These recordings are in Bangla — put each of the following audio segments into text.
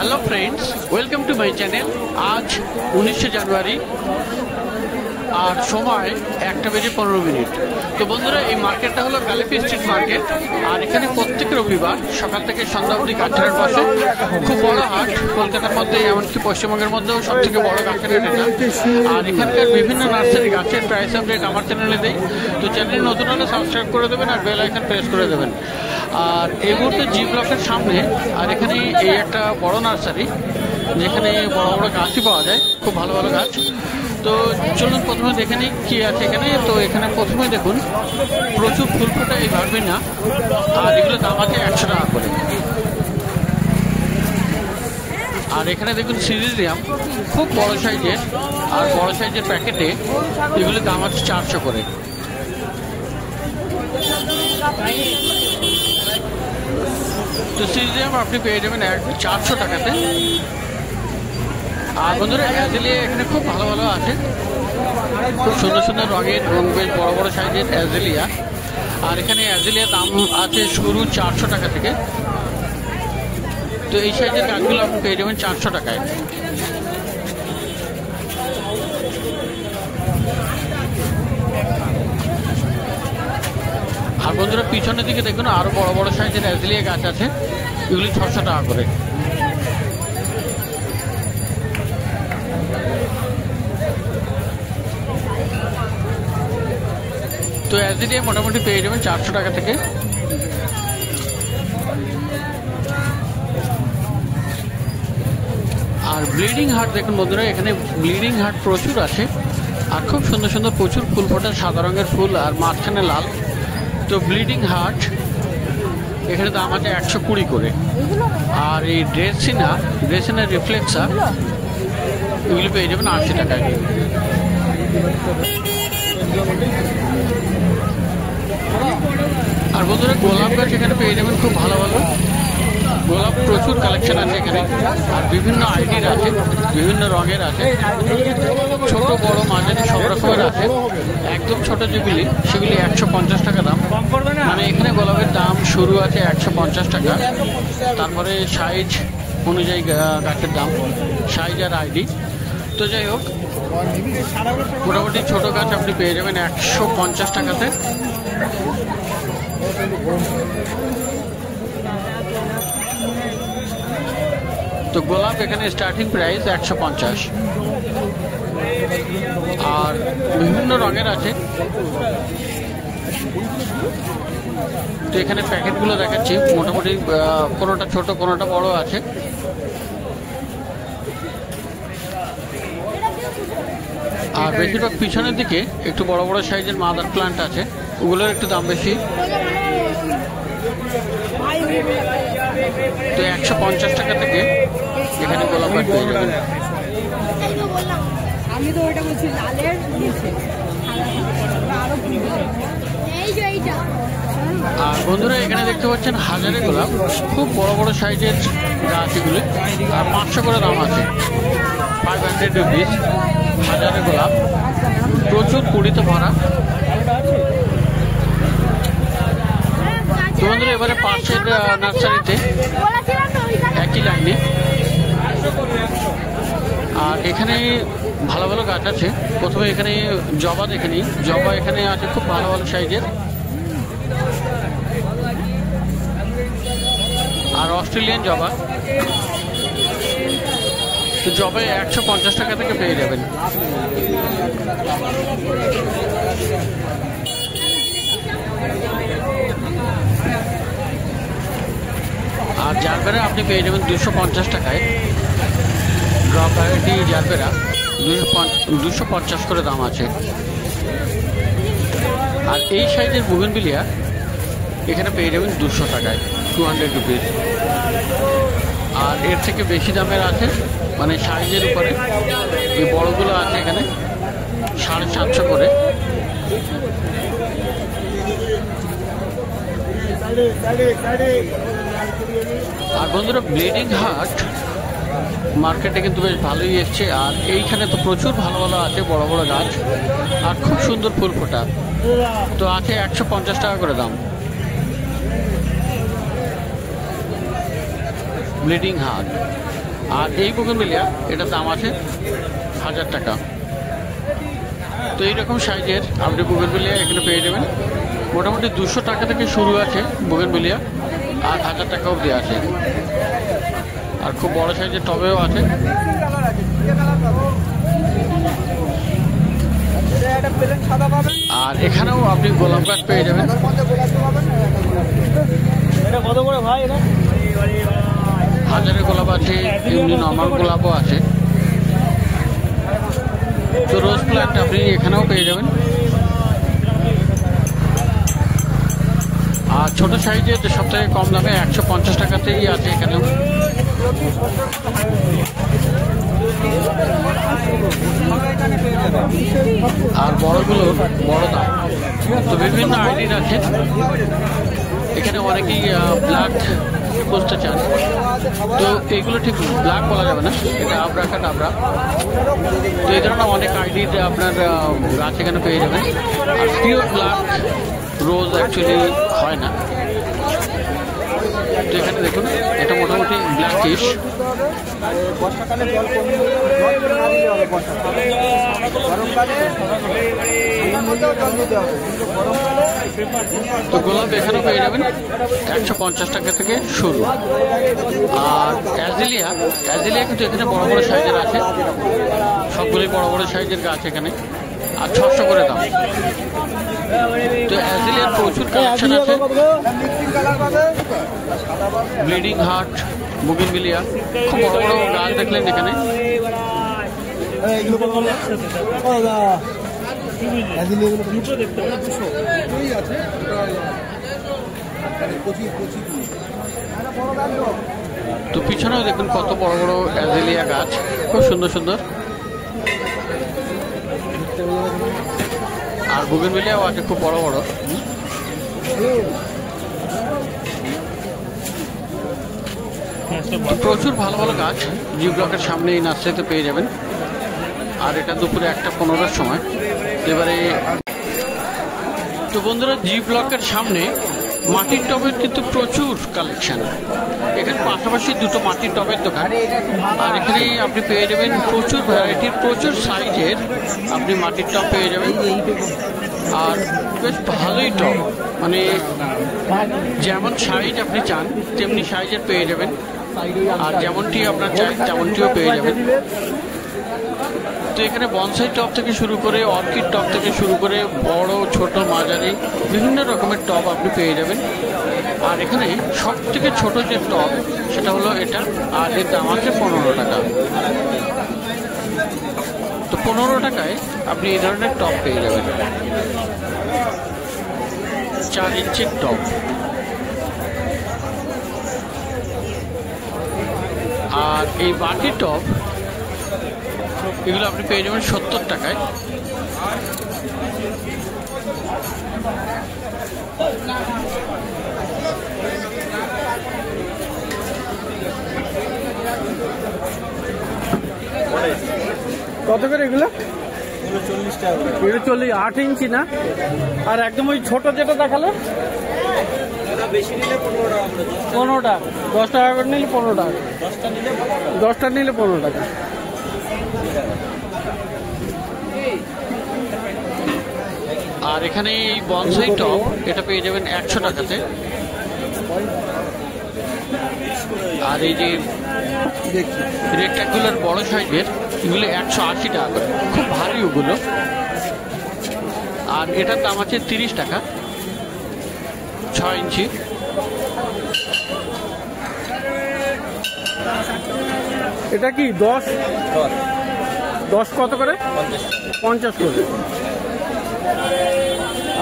Hello friends, welcome to my channel. आज 19 জানুয়ারি আর সময় 1:15। তো বন্ধুরা, এই মার্কেটটা হলো গালিপি স্ট্রিট মার্কেট। আর এখানে প্রত্যেক রবিবার সকাল থেকে সন্ধ্যা অবধি গাছের পাশে খুব বড় হাট। কলকাতার মধ্যে, এমনকি পশ্চিমবঙ্গের মধ্যেও সব থেকে বড় গাছের হাট এটা। আর এখানকার বিভিন্ন নার্সারি গাছের প্রাইস আপডেট আমার চ্যানেলে দেই। তো চ্যানেল নতুন হলে সাবস্ক্রাইব করে দেবেন আর বেল আইকন প্রেস করে দেবেন। আর এই মুহূর্তে জি ব্লকের সামনে, আর এখানে এই একটা বড় নার্সারি যেখানে বড় বড় গাছই পাওয়া যায়, খুব ভালো ভালো গাছ। তো চলুন প্রথমে দেখে নিই কী আছে এখানে। তো এখানে প্রথমে দেখুন প্রচুর ফুল ফোটা এই ভার্বেনা, আর এগুলো দাম আছে 100 টাকা করে। আর এখানে দেখুন সিরিলিয়াম, খুব বড় সাইজের, আর বড় সাইজের প্যাকেটে এগুলোর দাম আছে 400 করে। তো সিরিলিয়াম আপনি পেয়ে যাবেন 400 টাকাতে। আর বন্ধুরা, অ্যাজেলিয়া এখানে খুব ভালো ভালো আছে, খুব সুন্দর সুন্দর রঙের এবং বেশ বড় বড় সাইজের অ্যাজেলিয়া। আর এখানে অ্যাজেলিয়া দাম আছে শুরু 400 টাকা থেকে। তো এই সাইজের গাছগুলো আপনি পেয়ে যাবেন 400 টাকায়। আর বন্ধুরা, পিছনের দিকে দেখুন আরো বড় বড় সাইজের অ্যাজেলিয়া গাছ আছে, এগুলি 600 টাকা করে। তো অ্যাজেলিয়া মোটামুটি পেয়ে যাবেন 400 টাকা থেকে। আর ব্লিডিং হার্ট দেখুন বন্ধুরা, এখানে ব্লিডিং হার্ট প্রচুর আছে, আর খুব সুন্দর সুন্দর প্রচুর ফুল ফোটা, সাদা রঙের ফুল আর মাঝখানে লাল। তো ব্লিডিং হার্ট এখানে দাম আছে 120 করে। আর এই ড্রেসিনা রিফ্লেক্সার এগুলো পেয়ে যাবেন 80 টাকায়। আর বন্ধুরা, গোলাপ গাছ এখানে পেয়ে যাবেন খুব ভালো ভালো গোলাপ, প্রচুর কালেকশন আছে এখানে। আর বিভিন্ন আইডির আছে, বিভিন্ন রঙের আছে, ছোট বড় মাঝারি সব রকমের আছে। একদম ছোট যেগুলি সেগুলি 150 টাকা দাম। মানে এখানে গোলাপের দাম শুরু আছে 150 টাকা। তারপরে সাইজ অনুযায়ী গাছের দাম, সাইজ আর আইডি। তো যাই হোক, মোটামুটি ছোট গাছ আপনি পেয়ে যাবেন 150 টাকাতে। তো গোলাপ এখানে স্টার্টিং প্রাইস 150। আর বিভিন্ন রঙের আছে। তো এখানে প্যাকেটগুলো দেখাচ্ছি, মোটামুটি কোনোটা ছোট কোনোটা বড় আছে। আর বেশিরভাগ পিছনের দিকে একটু বড় বড় সাইজের মাদার প্লান্ট আছে, ওগুলোর একটু দাম বেশি। তো 150 টাকা থেকে এখানে গোলাপ গাছ পেয়ে যাবেন। আর বন্ধুরা, এখানে দেখতে পাচ্ছেন হাজারে গোলাপ, খুব বড় বড় সাইজের গাছ এগুলি। আর 500 করে দাম আছে, 500 রুপিস হাজারে গোলাপ, প্রচুর কুড়িতে ভরা। তো বন্ধুরা, এবারে পাশের নার্সারিতে একই লাইনে। আর এখানে ভালো ভালো গাছ আছে। প্রথমে এখানে জবা দেখে নিই। জবা এখানে আছে খুব ভালো ভালো সাইজের। আর অস্ট্রেলিয়ান জবা, তো জবা 150 টাকা থেকে পেয়ে যাবেন। আর জারবেরা আপনি পেয়ে যাবেন 250 টাকায়। ড্রপ ভ্যারাইটি জারবেরা 250 করে দাম আছে। আর এই সাইজের বুগেনভিলিয়া এখানে পেয়ে যাবেন 200 টাকায়, 200 রুপিস। আর এর থেকে বেশি দামের আছে, মানে সাইজের উপরে এই বড়গুলো আছে এখানে 750 করে। আর বন্ধুরা, ব্লিডিং হার্ট মার্কেটে কিন্তু বেশ ভালোই এসছে। আর এইখানে তো প্রচুর ভালো ভালো আছে বড় বড় গাছ, আর খুব সুন্দর ফুল ফোটা। তো আছে 150 টাকা করে দাম। Bleeding heart. আর এই বুগেনভেলিয়া এটার দাম আছে 1000 টাকা। তো এইরকম সাইজের আপনি বুগেনভেলিয়া এখানে পেয়ে যাবেন। মোটামুটি 200 টাকা থেকে শুরু আছে বুগেনভেলিয়া, আর 1000 টাকা অবধি আছে। আর খুব বড় সাইজের টবেও আছে। আর এখানেও আপনি গোলাপ গাছ পেয়ে যাবেন। হাজারের গোলাপ আছে, এমনি নর্মাল গোলাপও আছে। তো রোজ প্ল্যান্ট আপনি এখানেও পেয়ে যাবেন। আর ছোট সাইজের সব থেকে কম দামে 150 টাকাতেই আছে এখানেও। আর বড়গুলো বড় দাম। তো বিভিন্ন আইডির আছে। এখানে অনেকেই ব্ল্যাক খুঁজতে চান, তো এইগুলো ঠিক ব্ল্যাক বলা যাবে না, এটা আবরাকাডাবরা। তো এই ধরনের অনেক আইডির আপনার গাছ এখানে পেয়ে যাবেন। আর পিওর ব্ল্যাক রোজ অ্যাকচুয়ালি হয় না। তো এখানে দেখুন, এটা মোটামুটি ব্ল্যাকিশ। তো গোলাপ এখানেও পেয়ে যাবেন 150 টাকা থেকে শুরু। আর অ্যাজিলিয়া কিন্তু এখানে বড় বড় সাইজের আছে, সবগুলোই বড় বড় সাইজের গাছ এখানে। আর 600 করে দাম। তো অ্যাজিলিয়ার প্রচুর কালেকশন আছে। ব্লিডিং হার্ট, বুগেনভেলিয়া, খুব বড় বড় গাছ দেখলেন এখানে। তো পিছনেও দেখুন কত বড় বড় অ্যাজিলিয়া গাছ, খুব সুন্দর সুন্দর। আর বুগেনভেলিয়াও আছে খুব বড় বড়। প্রচুর ভালো ভালো গাছ জি ব্লকের সামনে এই নার্সারিতে পেয়ে যাবেন। আর এটা দুপুরে 1:15-র সময়। এবারে তো বন্ধুরা, জি ব্লকের সামনে মাটির টবের কিন্তু প্রচুর কালেকশন। এখানে পাশাপাশি দুটো মাটির টবের দোকান। আর এখানে আপনি পেয়ে যাবেন প্রচুর ভ্যারাইটির, প্রচুর সাইজের আপনি মাটির টব পেয়ে যাবেন। আর বেশ ভালোই টব, মানে যেমন সাইজ আপনি চান তেমনি সাইজের পেয়ে যাবেন। আর যেমনটি আপনার চাই তেমনটিও পেয়ে যাবেন। তো এখানে বনসাই টব থেকে শুরু করে অর্কিড টব থেকে শুরু করে বড় ছোট মাঝারি বিভিন্ন রকমের টব আপনি পেয়ে যাবেন। আর এখানে সব থেকে ছোট যে টব সেটা হলো এটা, আর এর দাম আছে 15 টাকা। তো 15 টাকায় আপনি এই ধরনের টব পেয়ে যাবেন, 4 ইঞ্চির টব। আর এই বাটির টব এগুলো আপনি পেয়ে যাবেন 70 টাকায়। কত করে এগুলো? 40 টাকা। 8 ইঞ্চি না? আর একদম ওই ছোট যেটা দেখালে বেশি নিলে 15 টাকা। 10 টাকা করে নিলে 15 টাকা। 10টা নিলে 15 টাকা। আর এখানে এই বনসাই টব এটা পেয়ে যাবেন 100 টাকাতে। আর এই যে রেক্টাঙ্গুলার বড় সাইজের এগুলো 180 টাকা করে, খুব ভারী ওগুলো। আর এটার দাম আছে 30 টাকা, 6 ইঞ্চি। এটা কি 10 কত করে? 50 করে।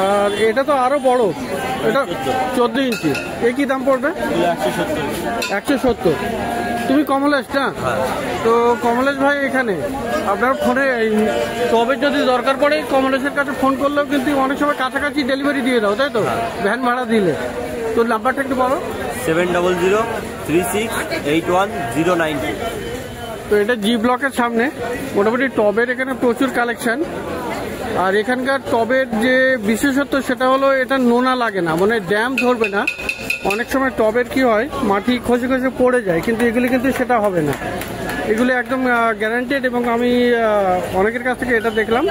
আর এটা তো আরো বড়, এটা 14 ইঞ্চি। এ কি দাম পড়বে? 170। তুমি কমলেশ না? তো কমলেশ ভাই, এখানে আপনার ফোনে টবের যদি দরকার পড়ে কমলেশের কাছে ফোন করলেও কিন্তু অনেক সময় কাছাকাছি ডেলিভারি দিয়ে দাও, তাই তো? ভ্যান ভাড়া দিলে। তো নাম্বারটা একটু বলো। 7003681092। তো এটা জি ব্লকের সামনে। মোটামুটি টবের এখানে প্রচুর কালেকশন। আর এখানকার টবের যে বিশেষত্ব সেটা হলো এটা নোনা লাগে না, মানে ড্যাম ধরবে না। অনেক সময় টবের কি হয় মাটি খসে খসে পড়ে যায়, কিন্তু এগুলি কিন্তু সেটা হবে না, এগুলি একদম গ্যারান্টেড। এবং আমি অনেকের কাছ থেকে এটা দেখলাম।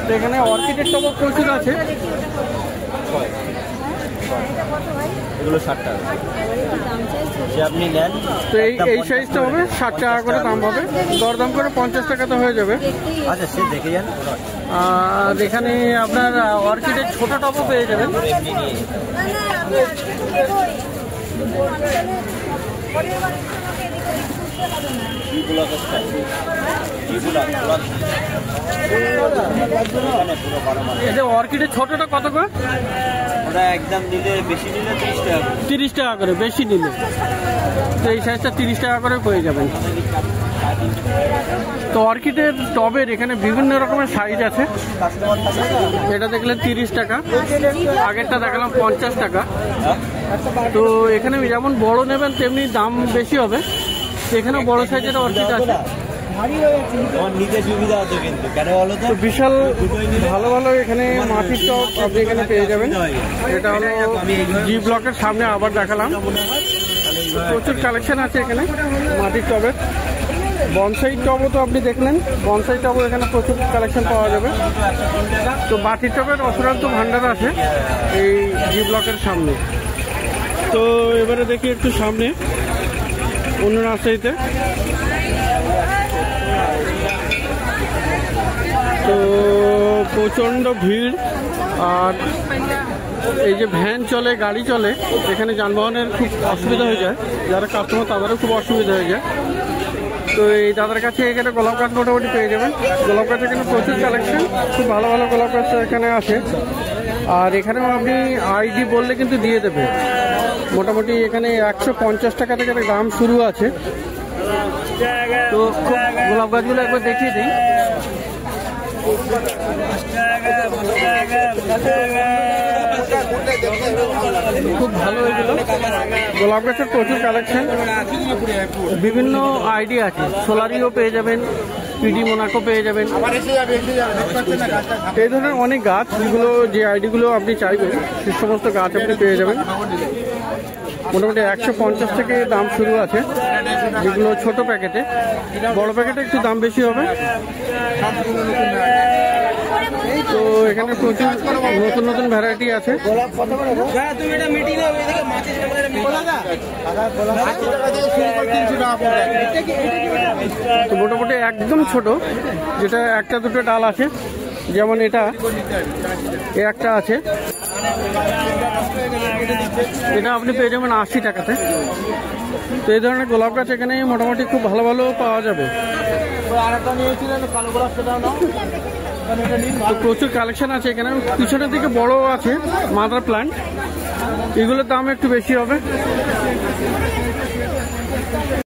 তো এখানে অর্কিডের টবও প্রচুর আছে। এগুলো 60 টাকা, যে আপনি নেন। তো এই সাইজটা হবে 60 টাকা করে দাম হবে, দরদাম করে 50 টাকাতে হয়ে যাবে। আচ্ছা, সে দেখে যান। আর এখানে আপনার অর্কিডের ছোট টবও পেয়ে যাবেন। এটা অর্কিডের ছোটটা কত করে? ওটা একদম নিলে, বেশি নিলে 30 টাকা। 30 টাকা করে, বেশি নিলে। তো এই সাইজটা 30 টাকা করে পেয়ে যাবেন। তো অর্কিডের টবের এখানে বিভিন্ন রকমের সাইজ আছে। এটা দেখলেন 30 টাকা, আগেরটা দেখালাম 50 টাকা। তো এখানে যেমন বড় নেবেন তেমনি দাম বেশি হবে। এখানেও বড় সাইজের অর্কিড আছে। তো বিশাল ভালো ভালো এখানে মাটির টব আপনি এখানে পেয়ে যাবেন। এটা হলো জি ব্লকের সামনে, আবার দেখালাম। প্রচুর কালেকশন আছে এখানে মাটির টবের। বনসাই টবও তো আপনি দেখলেন, বনসাই টবও এখানে প্রচুর কালেকশন পাওয়া যাবে। তো মাটির টবের অফুরন্ত ভান্ডার আছে এই জি ব্লকের সামনে। তো এবারে দেখি একটু সামনে অন্য রাস্তাতে। তো প্রচণ্ড ভিড়, আর এই যে ভ্যান চলে, গাড়ি চলে, এখানে যানবাহনের খুব অসুবিধা হয়ে যায়। যারা কাস্টমার তাদেরও খুব অসুবিধা হয়ে যায়। তো এই দাদার কাছে এখানে গোলাপ গাছ মোটামুটি পেয়ে যাবেন। গোলাপ গাছ এখানে প্রচুর কালেকশন, খুব ভালো ভালো গোলাপ গাছ এখানে আছে। আর এখানেও আপনি আইডি বললে কিন্তু দিয়ে দেবে। মোটামুটি এখানে 150 টাকা থেকে দাম শুরু আছে। তো গোলাপ গাছগুলো একবার দেখিয়ে দিই। খুব ভালো এগুলো গোলাপ গাছের প্রচুর কালেকশন, বিভিন্ন আইডি আছে। সোলারিও পেয়ে যাবেন, পিডি মোনাকো পেয়ে যাবেন। এই ধরনের অনেক গাছ, যেগুলো যে আইডিগুলো আপনি চাইবেন সে সমস্ত গাছ আপনি পেয়ে যাবেন। মোটামুটি 150 থেকে দাম শুরু আছে, যেগুলো ছোট প্যাকেটে। বড় প্যাকেটে একটু দাম বেশি হবে। তো এখানে প্রচুর নতুন নতুন ভ্যারাইটি আছে। তো মোটামুটি একদম ছোট, যেটা একটা দুটো ডাল আছে, যেমন এটা একটা আছে, এটা আপনি পেয়ে যাবেন 80 টাকাতে। তো এই ধরনের গোলাপ গাছ এখানে মোটামুটি খুব ভালো ভালো পাওয়া যাবে। তো প্রচুর কালেকশন আছে এখানে। পিছনের দিকে বড় আছে মাদার প্লান্ট, এগুলোর দাম একটু বেশি হবে।